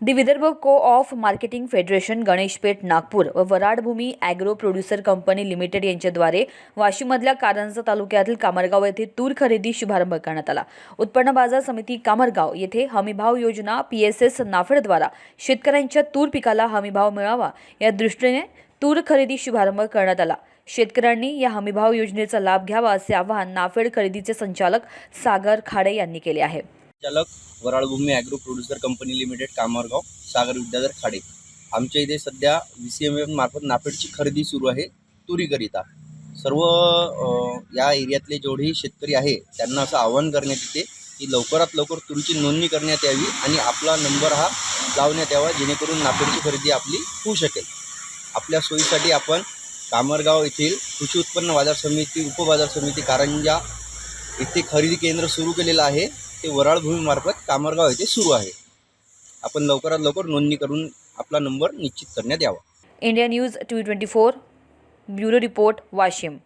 दि Vidarbha को-ऑफ marketing federation Ganeshpeth Nagpur व वराड भूमी agro producer company limited यांच्याद्वारे वाशीमधल्या कारंजा तालुक्यातील कामरगाव येथे तूर खरेदी शुभारंभ करण्यात आला। उत्पन्न बाजार समिती कामरगाव येथे हमीभाव योजना PSS नाफेडद्वारा शेतकऱ्यांच्या तूर पिकाला हमीभाव मिळावा या दृष्टीने तूर खरेदी शुभारंभ करण्यात आला। शेतकऱ्यांनी या हमीभाव योजनेचा लाभ घ्यावा असे आवाहन नाफेड खरेदीचे संचालक सागर खाडे यांनी केले आहे। चालक वराड भूमी agro producer company limited Kamargaon सागर विद्याधर खाडे। आमच्या इथे सध्या VCMF मार्फत नाफेडची खरेदी सुरू आहे तुरीकरिता। सर्व या एरियातले जेवढेही शेतकरी आहे त्यांना असं आवाहन करण्यात येते की लवकरात लवकर तुरीची नोंदणी करण्यात यावी आणि आपला नंबर हा लावण्यात यावा, जेणेकरून नाफेडची खरेदी आपली होऊ शकेल। आपल्या सोयीसाठी आपण कामरगाव येथील कृषी उत्पन्न बाजार समिती उपबाजार समिती कारंजा येथे खरेदी केंद्र सुरू केलेलं आहे। ते वराड भूमी मार्फत कामरगाव येथे सुरू आहे। आपण लवकरात लवकर नोंदणी करून आपला नंबर निश्चित करण्यात यावा। India news 224 bureau report Washim.